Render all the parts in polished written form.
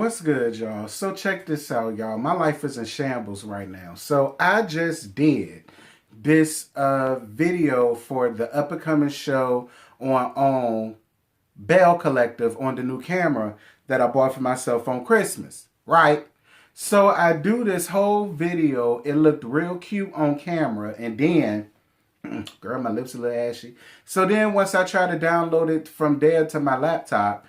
What's good, y'all? So check this out, y'all. My life is in shambles right now. So I just did this video for the up-and-coming show on Belle Collective on the new camera that I bought for myself on Christmas, right? So I do this whole video. It looked real cute on camera, and then girl, my lips a little ashy. So then once I try to download it from there to my laptop,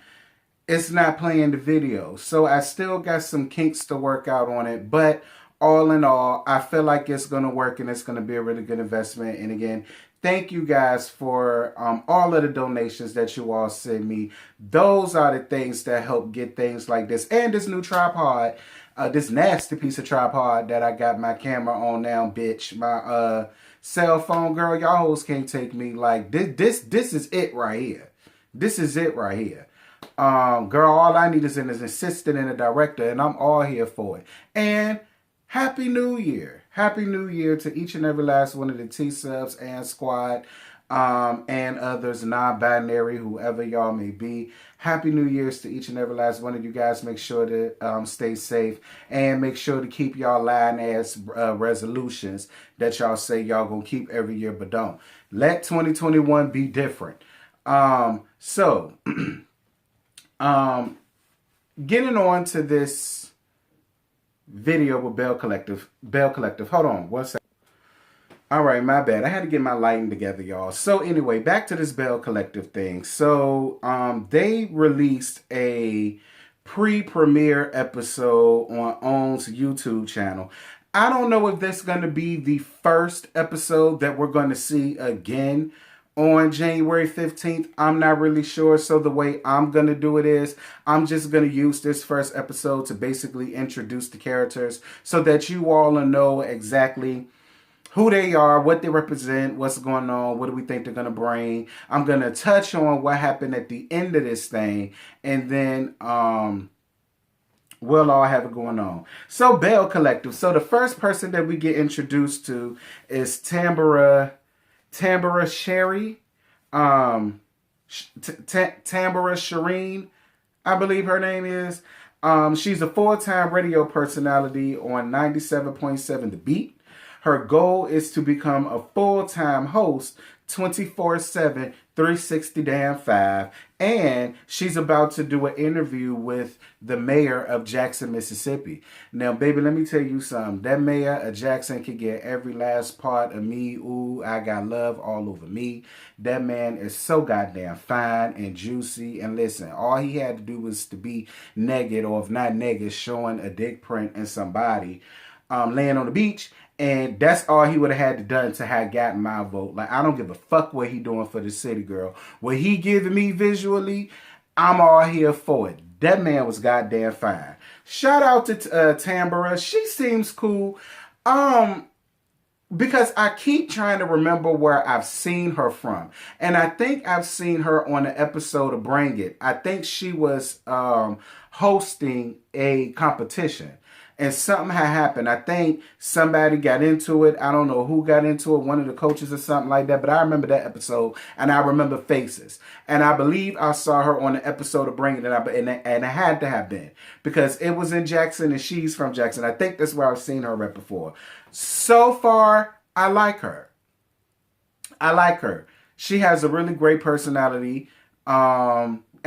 it's not playing the video. So I still got some kinks to work out on it. But all in all, I feel like it's going to work and it's going to be a really good investment. And again, thank you guys for all of the donations that you all send me. Those are the things that help get things like this. And this new tripod, this nasty piece of tripod that I got my camera on now, bitch. My cell phone, girl, y'all hoes can't take me. Like, this is it right here. This is it right here. Girl, all I need is an assistant and a director, and I'm all here for it. And Happy New Year. Happy New Year to each and every last one of the T-subs and squad, and others, non-binary, whoever y'all may be. Happy New Year's to each and every last one of you guys. Make sure to stay safe, and make sure to keep y'all lying-ass resolutions that y'all say y'all gonna keep every year, but don't. Let 2021 be different. Getting on to this video with Belle Collective. Hold on one second. All right, my bad. I had to get my lighting together, y'all. So anyway, back to this Belle Collective thing. So they released a pre-premiere episode on OWN's YouTube channel. I don't know if this is going to be the first episode that we're going to see again on January 15th. I'm not really sure. So the way I'm going to do it is I'm just going to use this first episode to basically introduce the characters so that you all will know exactly who they are, what they represent, what's going on, what do we think they're going to bring. I'm going to touch on what happened at the end of this thing, and then we'll all have it going on. So Belle Collective. So the first person that we get introduced to is Tambra Sherry, Tambra Shireen, I believe her name is. She's a full-time radio personality on 97.7 The Beat. Her goal is to become a full-time host 24/7, 360-5, and she's about to do an interview with the mayor of Jackson, Mississippi. Now, baby, let me tell you something. That mayor of Jackson can get every last part of me. Ooh, I got love all over me. That man is so goddamn fine and juicy. And listen, all he had to do was to be naked, or if not naked, showing a dick print in somebody laying on the beach. And that's all he would have had to done to have gotten my vote. Like, I don't give a fuck what he doing for the city, girl. What he giving me visually, I'm all here for it. That man was goddamn fine. Shout out to Tambra. She seems cool. Because I keep trying to remember where I've seen her from. And I think I've seen her on an episode of Bring It. I think she was hosting a competition. And something had happened. I think somebody got into it. I don't know who got into it. One of the coaches or something like that. But I remember that episode. And I remember faces. And I believe I saw her on the episode of Bring It. And it had to have been. Because it was in Jackson and she's from Jackson. I think that's where I've seen her right before. So far, I like her. I like her. She has a really great personality.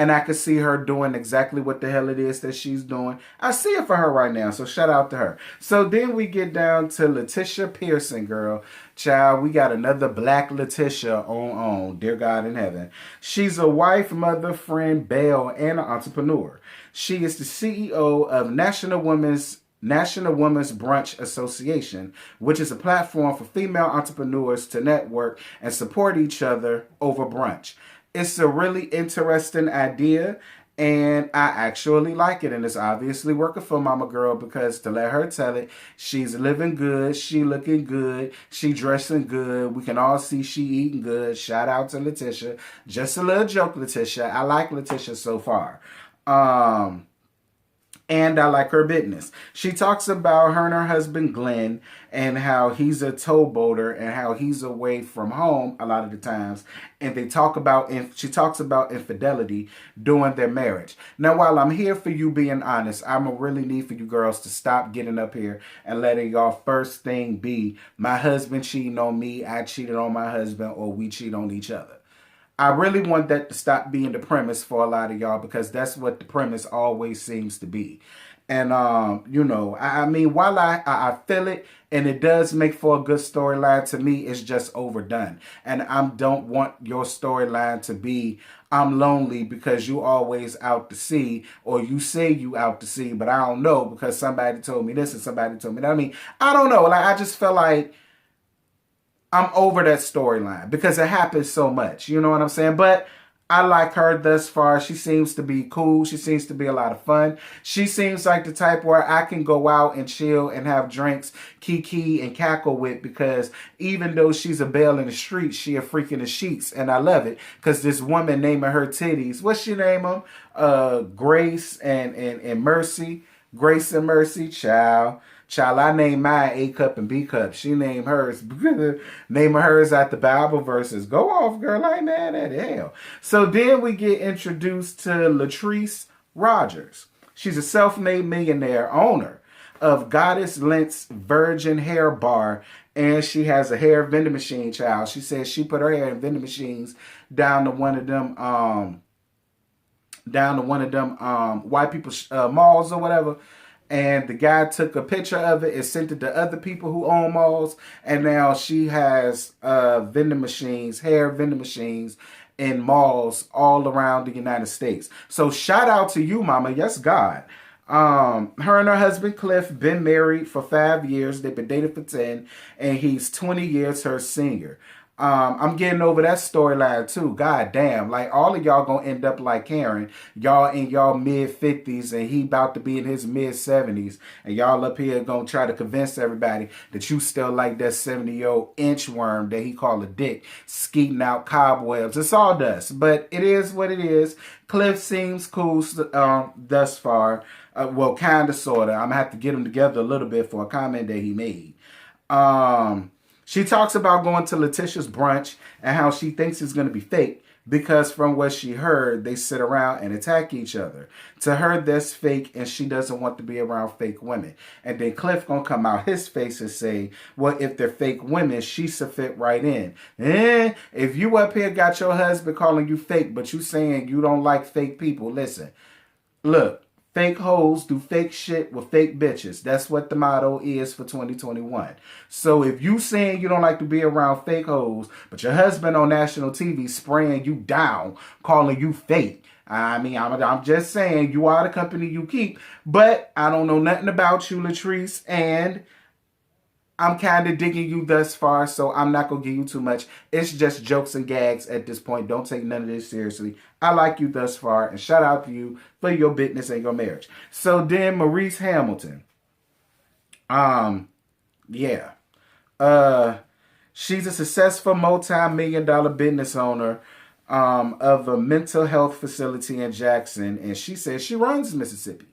And I can see her doing exactly what the hell it is that she's doing. I see it for her right now, so shout out to her. So then we get down to Letitia Pearson, girl. Child, we got another black Letitia on Dear God in Heaven. She's a wife, mother, friend, Belle, and an entrepreneur. She is the CEO of National Women's Brunch Association, which is a platform for female entrepreneurs to network and support each other over brunch. It's a really interesting idea, and I actually like it. And it's obviously working for Mama Girl, because to let her tell it, she's living good, she looking good, she dressing good. We can all see she eating good. Shout out to Letitia. Just a little joke, Letitia. I like Letitia so far. And I like her business. She talks about her and her husband Glenn and how he's a towboater and how he's away from home a lot of the times. And she talks about infidelity during their marriage. Now, while I'm here for you being honest, I'm going to really need for you girls to stop getting up here and letting y'all first thing be my husband cheating on me, I cheated on my husband, or we cheat on each other. I really want that to stop being the premise for a lot of y'all, because that's what the premise always seems to be. And, I mean, while I feel it and it does make for a good storyline, to me, it's just overdone. And I don't want your storyline to be, I'm lonely because you always out to sea, or you say you out to sea, but I don't know because somebody told me this and somebody told me that. I mean, I don't know. Like, I just feel like I'm over that storyline because it happens so much. You know what I'm saying? But I like her thus far. She seems to be cool. She seems to be a lot of fun. She seems like the type where I can go out and chill and have drinks, kiki, and cackle with, because even though she's a belle in the streets, she a freak in the sheets. And I love it because this woman naming her titties, what's she name them? Grace and Mercy. Grace and Mercy, child. Child, I named mine A cup and B cup. She named hers. Naming hers at the Bible verses. Go off, girl. I ain't mad at hell. So then we get introduced to Latrice Rogers. She's a self-made millionaire owner of Goddess Lent's Virgin Hair Bar, and she has a hair vending machine, child. She says she put her hair in vending machines down to one of them white people malls or whatever. And the guy took a picture of it and sent it to other people who own malls. And now she has vending machines, hair vending machines in malls all around the United States. So shout out to you, mama. Yes, God. Her and her husband Cliff been married for 5 years. They've been dating for 10. And he's 20 years her senior. I'm getting over that storyline too. God damn. Like, all of y'all gonna end up like Karen. Y'all in y'all mid-50s and he about to be in his mid-70s. And y'all up here gonna try to convince everybody that you still like that 70-year-old inchworm that he called a dick, skeeting out cobwebs. It's all dust. But it is what it is. Cliff seems cool thus far. Well, kind of, sort of. I'm gonna have to get them together a little bit for a comment that he made. She talks about going to Letitia's brunch and how she thinks it's going to be fake because from what she heard, they sit around and attack each other. To her, that's fake, and she doesn't want to be around fake women. And then Cliff going to come out his face and say, well, if they're fake women, she should fit right in. If you up here got your husband calling you fake, but you saying you don't like fake people, listen, look. Fake hoes do fake shit with fake bitches. That's what the motto is for 2021. So if you saying you don't like to be around fake hoes, but your husband on national TV spraying you down, calling you fake, I mean, I'm just saying you are the company you keep. But I don't know nothing about you, Latrice, and I'm kind of digging you thus far, so I'm not going to give you too much. It's just jokes and gags at this point. Don't take none of this seriously. I like you thus far, and shout out to you for your business and your marriage. So then Maurice Hamilton. Yeah. She's a successful multi-million-dollar business owner of a mental health facility in Jackson, and she says she runs Mississippi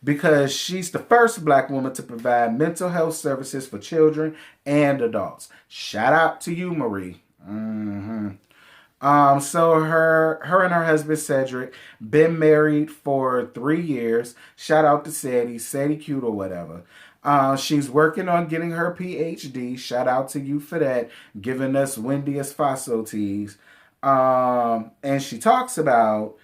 because she's the first Black woman to provide mental health services for children and adults. Shout out to you, Marie. So her and her husband Cedric been married for 3 years. Shout out to Sadie cute or whatever. She's working on getting her PhD. Shout out to you for that, giving us Wendy Esfaso teas. And she talks about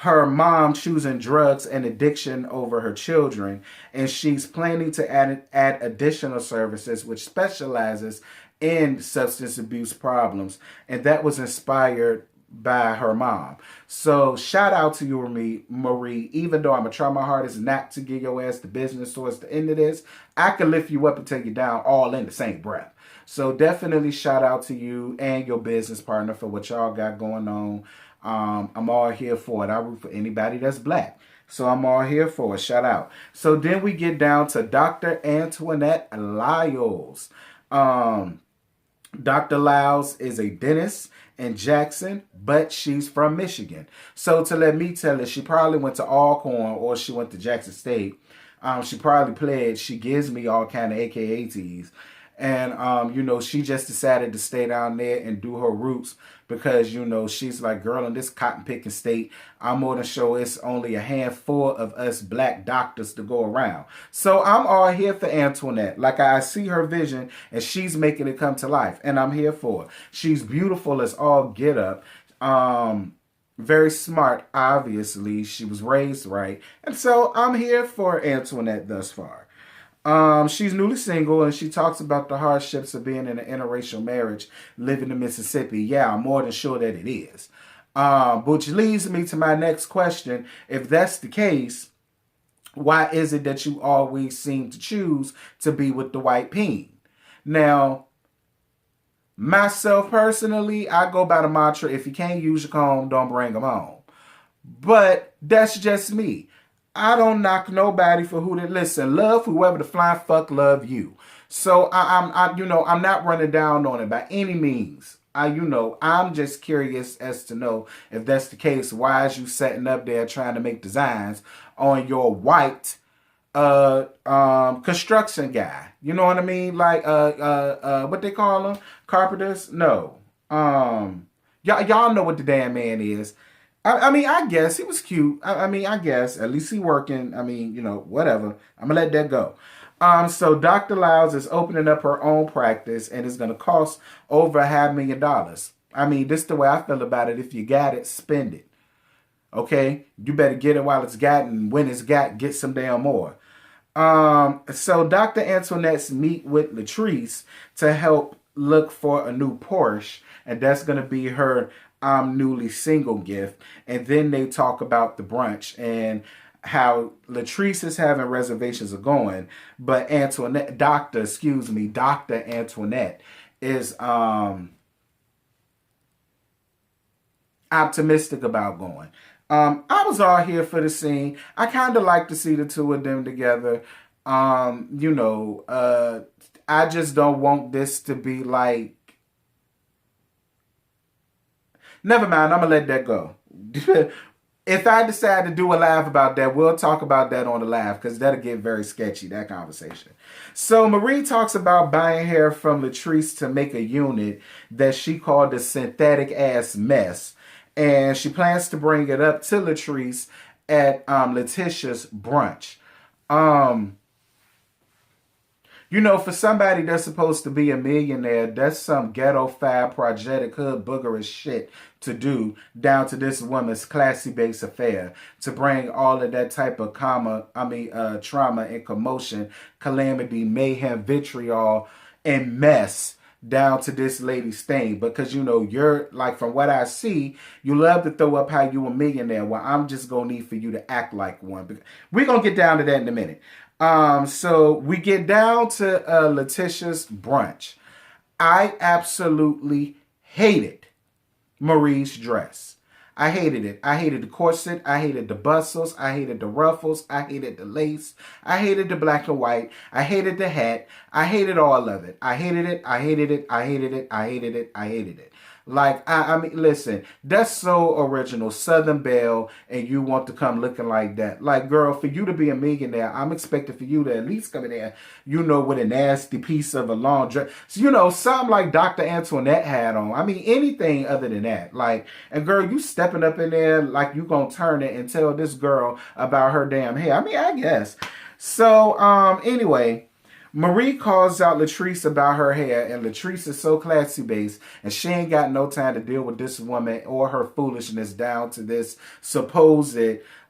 her mom choosing drugs and addiction over her children, and she's planning to add additional services which specializes in substance abuse problems, and that was inspired by her mom. So shout out to you, Marie. Even though I'm gonna try my hardest not to give your ass the business towards the end of this, I can lift you up and take you down all in the same breath. So definitely shout out to you and your business partner for what y'all got going on. I'm all here for it. I root for anybody that's Black. So I'm all here for it. Shout out. So then we get down to Dr. Antoinette Lyles. Dr. Lyles is a dentist in Jackson, but she's from Michigan. So to let me tell her, she probably went to Alcorn or she went to Jackson State. She probably pledged. She gives me all kind of AKATs. And, you know, she just decided to stay down there and do her roots because, you know, she's like, girl, in this cotton picking state, I'm more than sure it's only a handful of us black doctors to go around. So I'm all here for Antoinette. Like, I see her vision and she's making it come to life. And I'm here for it. She's beautiful as all get up. Very smart, obviously. She was raised right. And so I'm here for Antoinette thus far. She's newly single and she talks about the hardships of being in an interracial marriage living in Mississippi. Yeah, I'm more than sure that it is. Which leads me to my next question. If that's the case, why is it that you always seem to choose to be with the white peen? Now, myself personally, I go by the mantra, if you can't use your comb, don't bring them home. But that's just me. I don't knock nobody for who they listen. Love whoever the flying fuck love you. So I'm not running down on it by any means. I'm just curious as to know if that's the case. Why is you sitting up there trying to make designs on your white construction guy? You know what I mean? Like what they call them? Carpenters? No. Y'all know what the damn man is. I mean, I guess he was cute. I guess at least he working. I mean, you know, whatever. I'm gonna let that go. So Dr. Lyles is opening up her own practice and it's gonna cost over $500,000. I mean, this is the way I feel about it. If you got it, spend it. Okay, you better get it while it's got, and when it's got, get some damn more. So Dr. Antoinette's meet with Latrice to help look for a new Porsche, and that's gonna be her I'm newly single gift. And then they talk about the brunch and how Latrice is having reservations of going, but Dr. Antoinette is optimistic about going. I was all here for the scene. I kind of like to see the two of them together. I just don't want this to be like, never mind, I'm going to let that go. If I decide to do a live about that, we'll talk about that on the live because that'll get very sketchy, that conversation. So Marie talks about buying hair from Latrice to make a unit that she called a synthetic ass mess. And she plans to bring it up to Latrice at Letitia's brunch. You know, for somebody that's supposed to be a millionaire, that's some ghetto fab projectic hood boogerous shit to do down to this woman's classy base affair to bring all of that type of trauma and commotion, calamity, mayhem, vitriol, and mess down to this lady's thing. Because, you know, you're like, from what I see, you love to throw up how you a millionaire. Well, I'm just going to need for you to act like one. We're going to get down to that in a minute. So we get down to Letitia's brunch. I absolutely hated Marie's dress. I hated it. I hated the corset. I hated the bustles. I hated the ruffles. I hated the lace. I hated the black and white. I hated the hat. I hated all of it. I hated it. I hated it. I hated it. I hated it. I hated it. Like, I mean, listen, that's so original. Southern Belle, and you want to come looking like that. Like, girl, for you to be a millionaire, I'm expecting for you to at least come in there, you know, with a nasty piece of a long dress. So, you know, something like Dr. Antoinette had on. I mean, anything other than that. Like, and girl, you stepping up in there like you gonna turn it and tell this girl about her damn hair. I mean, I guess. So, anyway, Marie calls out Latrice about her hair, and Latrice is so classy based, and she ain't got no time to deal with this woman or her foolishness down to this supposed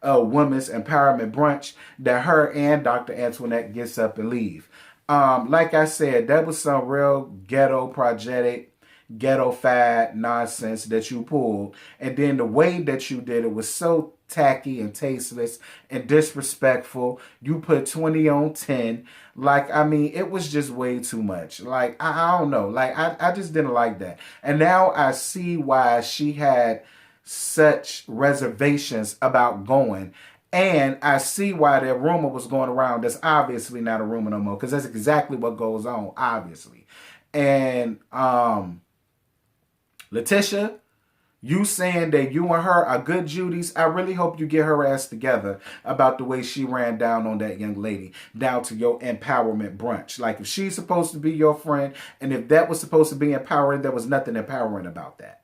women's empowerment brunch that her and Dr. Antoinette gets up and leave. Like I said, that was some real ghetto project, ghetto fad nonsense that you pulled, and then the way that you did it was so tacky and tasteless and disrespectful. You put 20 on 10. Like, I mean, it was just way too much. Like, I don't know. Like, I just didn't like that. And now I see why she had such reservations about going. And I see why that rumor was going around. That's obviously not a rumor no more, because that's exactly what goes on, obviously. And Letitia, you saying that you and her are good Judies, I really hope you get her ass together about the way she ran down on that young lady, down to your empowerment brunch. Like, if she's supposed to be your friend, and if that was supposed to be empowering, there was nothing empowering about that.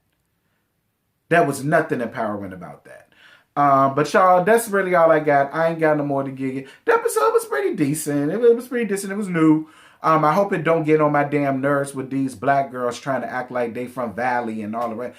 There was nothing empowering about that. But y'all, that's really all I got. I ain't got no more to give you. The episode was pretty decent. It was pretty decent. It was new. I hope it don't get on my damn nerves with these black girls trying to act like they from Valley and all the rest.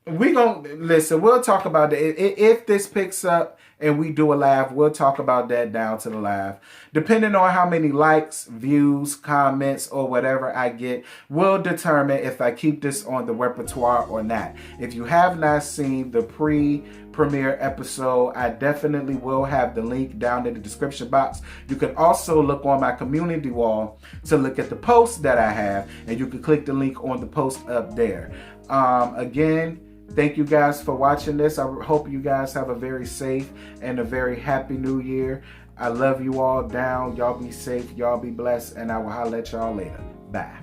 We gonna listen. We'll talk about that if this picks up and we do a live. We'll talk about that down to the live, depending on how many likes, views, comments, or whatever I get. Will determine if I keep this on the repertoire or not. If you have not seen the premiere episode, I definitely will have the link down in the description box. You can also look on my community wall to look at the posts that I have, and you can click the link on the post up there. Again, thank you guys for watching this. I hope you guys have a very safe and a very happy new year. I love you all down. Y'all be safe. Y'all be blessed. And I will holler at y'all later. Bye.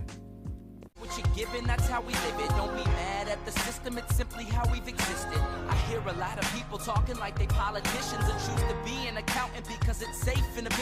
What you're giving, that's how we live it. Don't be mad at the system. It's simply how we've existed. I hear a lot of people talking like they politicians and choose to be an accountant because it's safe in a business.